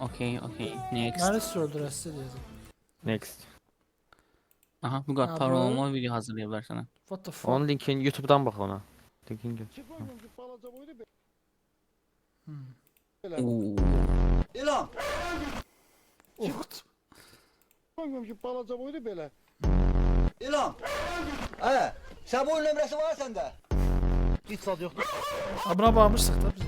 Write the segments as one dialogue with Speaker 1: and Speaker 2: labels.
Speaker 1: Okay, okay. Next.
Speaker 2: Neresi öldürəsi deyəcəm.
Speaker 3: Next.
Speaker 1: Aha, bu
Speaker 2: Ha,
Speaker 1: kadar
Speaker 2: bu-
Speaker 1: paranormal video hazırlayabilir sana.
Speaker 2: What the fuck?
Speaker 3: Onun linkini YouTube'dan bak ona. Linkini gör.
Speaker 1: Oo.
Speaker 4: İlan.
Speaker 2: Uht.
Speaker 5: Bilmiyorum ki balaca boydu belə.
Speaker 4: İlan. Sen bu nömrəsi var sende.
Speaker 5: Hiç tadı yoktu.
Speaker 2: Ha, buna bağırmışsıq da biz.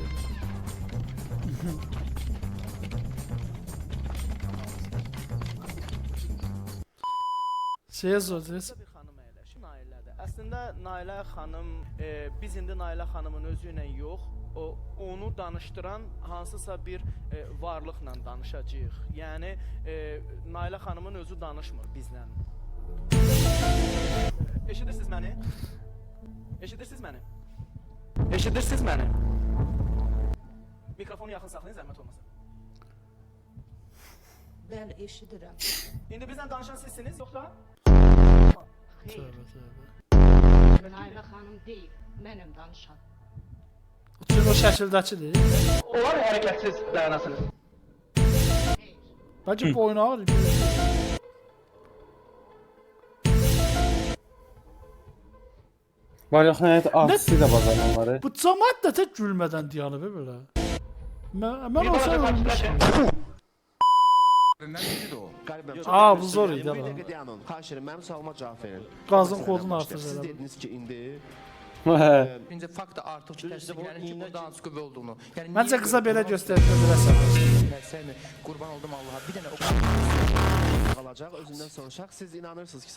Speaker 2: Şeyə soracağız.
Speaker 6: Bir xanım əyləşir Nailədə. Əslində Nailə xanım biz indi Nailə xanımın özü ilə yox, onu danışdıran hansısa bir varlıqla danışacağıq. Yəni Nailə xanımın özü danışmır bizlə. Eşidirsiniz məni? Eşidirsiniz məni? Eşidirsiniz məni? Mikrofonu yaxın saxlayın, zəhmət olmasın.
Speaker 7: Bəli, eşidirəm.
Speaker 6: İndi bizlə danışan sizsiniz, yoxsa?
Speaker 2: Tövbə, tövbə.
Speaker 7: Nailə xanım deyil, mənəm danışan.
Speaker 2: Bütün o şəkildəkidir.
Speaker 6: Onlar hərəkətsiz dayanasınız.
Speaker 2: Bəlkə bu oyunu ağır.
Speaker 3: Var yox nəhayət artisi də bazar onları.
Speaker 2: Bu cəmaət də tək gülmədən dayanıb belə. Mən olsam ölmüşəm. Aa, bu zor idi ama.
Speaker 8: Xahiş edirəm, mənim sualıma cavab verin.
Speaker 2: Qazın kodunu artır
Speaker 8: Siz
Speaker 2: elə.
Speaker 8: dediniz ki, indi
Speaker 9: Bence fakt da artıq ki, təsdiqlənir ki, bu dans qüvvə olduğunu. Yəni
Speaker 2: Məncə qıza belə göstərdi biləsən.
Speaker 9: Səni qurban oldum Allaha. Bir dənə o
Speaker 8: sağalacaq, özündən soruşaq. Siz inanırsınız ki,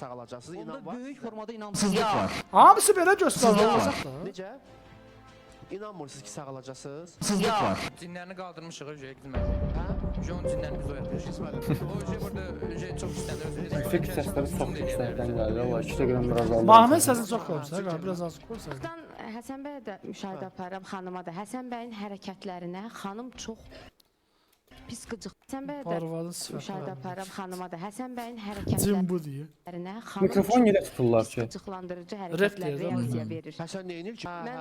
Speaker 8: sağalacaqsınız, inan
Speaker 9: onda
Speaker 8: var.
Speaker 9: böyük formada inamsızlıq var.
Speaker 2: Hamısı belə göstərir olacaq da.
Speaker 8: Necə? İnanmırsınız ki, sağalacaqsınız.
Speaker 9: Sızlıq var. Cinlərini qaldırmışıq öcəyə gitmək.
Speaker 8: Hə?
Speaker 9: Jon cinlərini biz oyatmışıq. O öcə burada öcə çox istənir özünü.
Speaker 3: Yüksək səsləri çox yüksəkdən gəlir. Valla 2 dəqiqədən biraz azaldı.
Speaker 2: Mahnı səsini çox qoymuşsan, qal biraz az qoysan.
Speaker 10: Həsən bəyə də müşahidə aparıram, xanıma da. Həsən bəyin hərəkətlərinə xanım çox pis qıcıq. Həsən bəyə də
Speaker 2: Barvadı
Speaker 10: müşahidə
Speaker 2: sifət.
Speaker 10: aparıram, xanıma da. Həsən bəyin
Speaker 2: Cim
Speaker 10: hərəkətlərinə
Speaker 2: bu deyə.
Speaker 10: xanım
Speaker 3: Mikrofon yerə tuturlar ki.
Speaker 10: qıcıqlandırıcı
Speaker 2: Rap
Speaker 10: hərəkətlər
Speaker 2: deyir,
Speaker 10: reaksiya verir.
Speaker 8: Həsən neyinir ki?
Speaker 10: Mən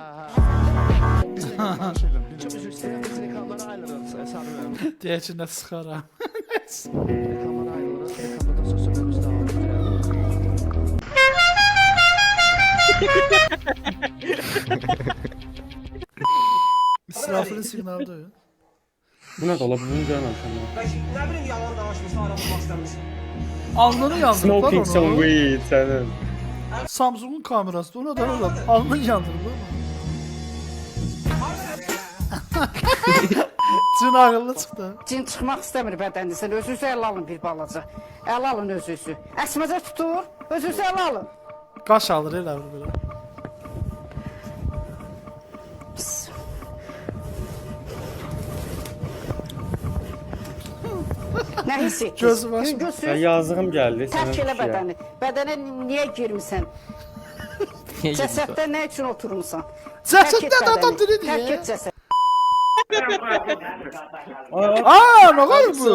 Speaker 8: Çox üzr istəyirəm, biz reklamlara ayrılırıq, Sarı
Speaker 2: Deyə ki, nə sıxaram.
Speaker 8: reklamlara ayrılırıq, reklamda da sözümüz davam edirəm.
Speaker 2: İsrafilin siqnalı da.
Speaker 3: Bu nə ola bunu görməmişəm mən.
Speaker 4: Ne bileyim yalan danışmışsın, ara bulmak istemişsin.
Speaker 2: Alnını yandırıblar
Speaker 3: Smoking some
Speaker 2: onu.
Speaker 3: weed sənin.
Speaker 2: Samsung'un kamerası da ona da öyle alnını yandırıblar mı? Cin ağıllı çıxdı.
Speaker 7: Cin çıxmaq istəmir bədəninizdən, özünüzü əl alın bir balaca. Əl alın özünüzü. Əsməcə tutur, özünüzü əl alın.
Speaker 2: Qaş alır elə belə.
Speaker 7: Pis. Nə hiss etdiniz?
Speaker 2: Gözü başı.
Speaker 3: Ya
Speaker 7: Yüngülsüz,
Speaker 3: yazığım gəldi
Speaker 7: tərk
Speaker 3: sənə.
Speaker 7: elə bədəni. Bədənə niyə girmisən? Cəsəddə nə üçün oturmusan? Tərk et
Speaker 2: Cəsəddə adam
Speaker 7: bədəni,
Speaker 2: diridir
Speaker 7: Tərk
Speaker 2: ya.
Speaker 7: et cəsəd.
Speaker 2: Aa, nə var bu?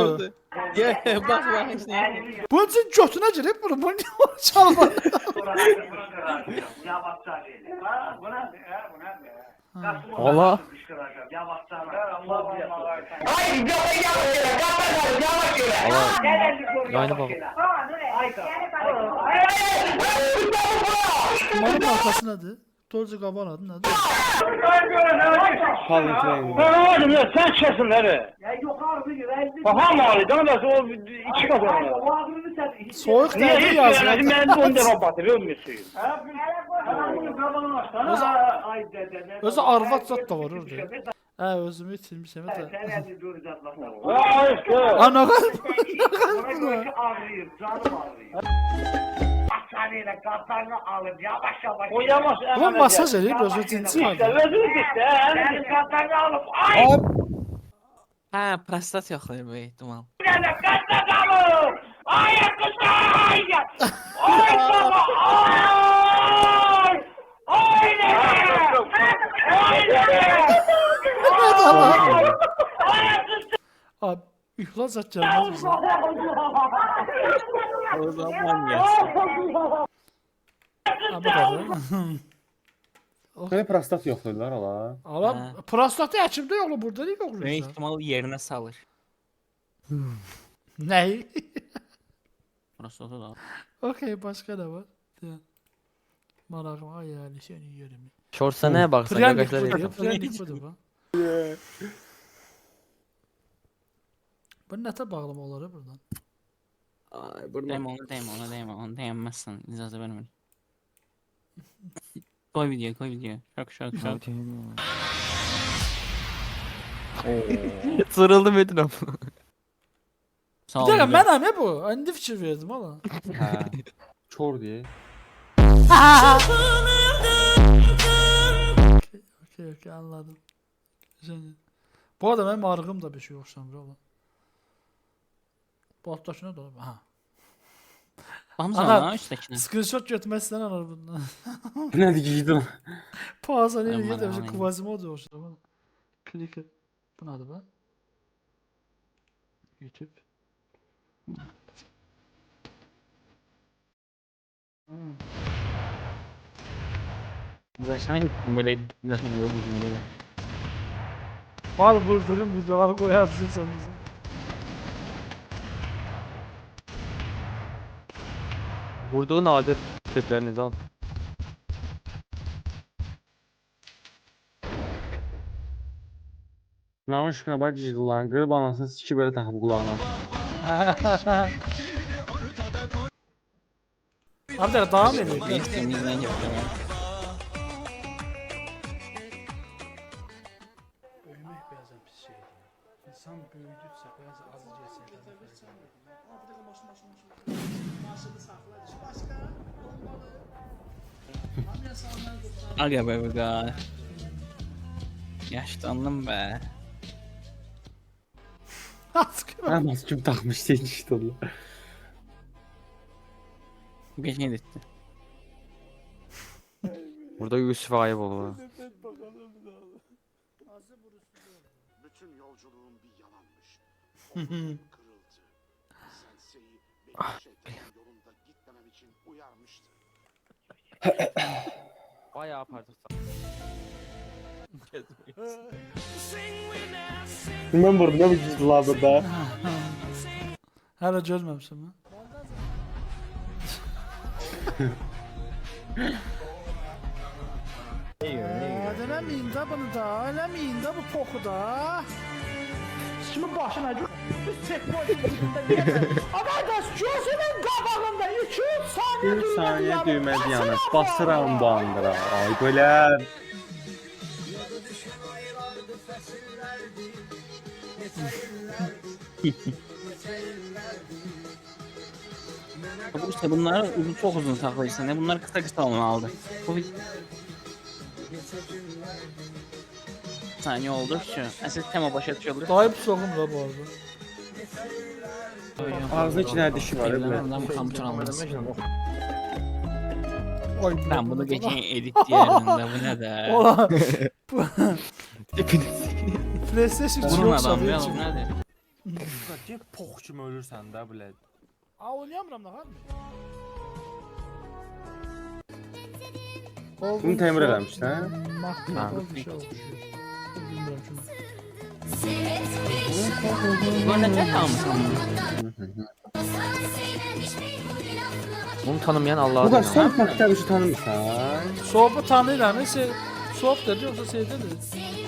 Speaker 1: Bak bak işte.
Speaker 2: Bunun için götüne girip bunu çalma.
Speaker 3: Ola. Yayını bağlı.
Speaker 2: Kumarın arkası nedir? Dolce Gabbana adı nedir?
Speaker 3: Calvin Klein.
Speaker 5: Oğlum ya sen kesin nereye? Ya yukarıda Aha mali değil mi? O iki kat onu.
Speaker 2: Soğuk
Speaker 5: Niye
Speaker 2: derdi
Speaker 5: hiç
Speaker 2: yazıyor.
Speaker 5: söylemedin? Ben de onu defa batırıyor musun?
Speaker 2: Özü arvad zat da var orada. Hə, özümü itirmişəm də.
Speaker 5: Vay işte.
Speaker 2: Ana qal.
Speaker 5: O yavaş.
Speaker 2: Ulan masaj eləyir, özü cinsi var.
Speaker 5: İşte özünüz işte.
Speaker 1: Ha, prostat yoxlayır büyük ihtimal.
Speaker 2: Abi, ihlas zat gəlməz bizə.
Speaker 1: O zaman ya.
Speaker 2: Abi qalır.
Speaker 3: Mənə prostat yoxlayırlar ala.
Speaker 2: Ala, prostatı həkimdə yoxlu, burada niyə
Speaker 1: Büyük
Speaker 2: yoxlayırsan?
Speaker 1: ihtimal yerine salır.
Speaker 2: Ney?
Speaker 1: Prostata da.
Speaker 2: Okey, başka ne var? Diyen. Maraqım ay yani seni yerim.
Speaker 9: Şortsa neye baksan
Speaker 2: Priyanlik
Speaker 9: arkadaşlar
Speaker 2: budur,
Speaker 9: yedim.
Speaker 2: priyanlik budur bu. Bu nətə bağlama olar ha buradan?
Speaker 3: Ay buradan.
Speaker 1: Deme onu değinmezsen icazə vermem. Koy video. Şok.
Speaker 9: Sırıldı Metin abi.
Speaker 1: Sağ
Speaker 2: Bir
Speaker 1: ol.
Speaker 2: dakika
Speaker 1: video.
Speaker 2: mənəm ya bu. İndi fikir verdim hala.
Speaker 3: Ha. Çor diye.
Speaker 2: Okey anladım. Güzel. Bu arada benim arığım da bir şey oxşamır oğlum. Bu alttakine de ha.
Speaker 1: Hamza
Speaker 2: Ana,
Speaker 1: lan üsttekine.
Speaker 2: Screenshot götürmezsen anar bundan.
Speaker 3: Bu ne giydin?
Speaker 2: Pazar
Speaker 1: Ben
Speaker 2: iyi
Speaker 1: bana
Speaker 2: de bir
Speaker 1: alayım.
Speaker 2: Quasimodo da oxşamır oğlum. Klike. Bu nədir bu? YouTube.
Speaker 1: Zaten böyle zaten böyle.
Speaker 2: Var vurdurum videoları koyarsın sen bize.
Speaker 9: Vurduğu nadir tipleriniz al.
Speaker 3: Namışkına bak cızılan. Qırıb anasını siki belə taxıb qulağına.
Speaker 2: Abi de devam ediyor.
Speaker 1: Temizden yapıyorum.
Speaker 2: Büyümek bazen pis şey. İnsan büyüdükçe bazı azıcık
Speaker 1: Aga be. Yaşlandım be.
Speaker 3: Hə, maskum taxmış deyil işte onu.
Speaker 1: Bu geçen gitti.
Speaker 9: Burada Yusuf ayıp olur.
Speaker 8: Bütün yolculuğum bir yalanmış. Omuzum kırıldı. Sensei beni şeytanın yolunda gitmemem için uyarmıştı.
Speaker 9: Bayağı pardon.
Speaker 3: Mən burada nə bu cızılar burada?
Speaker 2: Hala görmemişim ha. Eləməyin də bunu da, eləməyin də bu poxu da. Kimin başına gül? Arkadaş gözünün qabağında 2-3 saniyə
Speaker 3: 1 saniyə düyməzi yanır. Basıram bu andıra. Ay belə.
Speaker 1: Bu işte bunları çok uzun saklayırsın. Ne bunlar kısa olmalıdır. Bu bir saniye oldu şu. Əsas tema başa düşülür.
Speaker 2: Dayı soğum da bu arada.
Speaker 3: Ağzı içində dişi var. Belə.
Speaker 1: Ondan kompütür almalısın.
Speaker 2: Oy,
Speaker 1: Ben bunu geçen edit yerinde bu ne de.
Speaker 2: Ola. PlayStation
Speaker 1: Bunun
Speaker 2: yoksa
Speaker 1: adam
Speaker 2: bir
Speaker 1: ya
Speaker 2: şey.
Speaker 1: bu ne de.
Speaker 3: Deyək pox kimi ölürsən də belə.
Speaker 2: Aa oynayamıram da harbi.
Speaker 3: Bunu təmir eləmiş hə?
Speaker 2: Ha. Bir şey olmuş. Bilmiyorum şunu.
Speaker 1: Bu ne tek almışsın?
Speaker 9: Bunu tanımayan
Speaker 3: Bu
Speaker 9: Allah'a
Speaker 3: da
Speaker 9: dinar.
Speaker 3: son faktör işi tanımırsan.
Speaker 2: Soğubu tanıyla ne şey soğuk dedi yoksa şey dedi.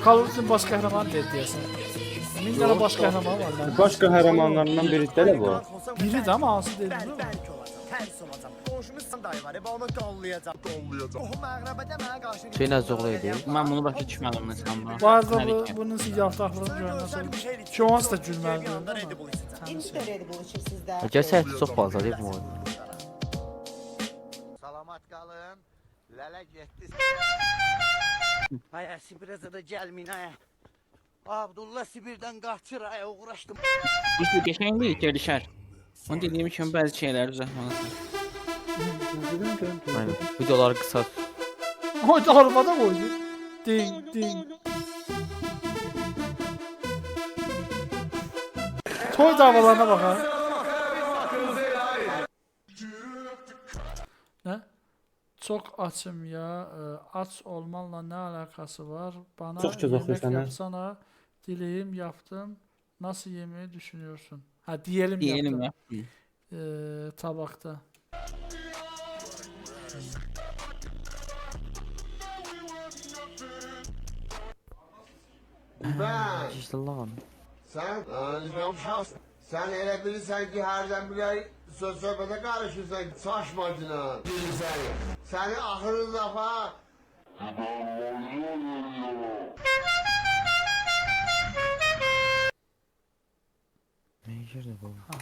Speaker 2: Kalorifin baş kahraman dedi diyorsun. Min tane baş kahraman var lan.
Speaker 3: Baş qəhrəmanlarından biri də bu.
Speaker 2: Biri de ama hansı dedi biliyor musun?
Speaker 9: Şey Nəzzoğlu idi.
Speaker 1: Ben bunu başa düşmedim mesela.
Speaker 2: Bu arada bunun siyahtaklığını görmesen. Şu an da gülmeli değil mi?
Speaker 9: Cəsəti çox fazla deyib bu oyun.
Speaker 4: Salamat qalın. Lələ getdi. Ay, Sibirə də gəlməyin ay. Abdullah Sibirdən qaçır ay, uğraşdım.
Speaker 1: İşte geçen değil gelişer. Onu dediğim için bazı şeyler düzeltmelisin.
Speaker 9: Aynen. Videoları qısa.
Speaker 2: Oy da arabada koydu. Ding ding. Toy davalarına bak ha. Ne? Çok açım ya. Aç olmanla ne alakası var? Bana
Speaker 3: Çok güzel
Speaker 2: yemek
Speaker 3: oxuyursan, hə?
Speaker 2: yapsana. Dileyim yaptım. Nasıl yemeği düşünüyorsun? Ha diyelim
Speaker 1: Diyelim
Speaker 2: yaptım.
Speaker 1: ya.
Speaker 2: Tabakta.
Speaker 8: Ben. Sen elə bilirsən ki, hərdən bir söz-söhbətə qarışırsan, saçmacına. Səni axırı dəfə...
Speaker 2: Aha.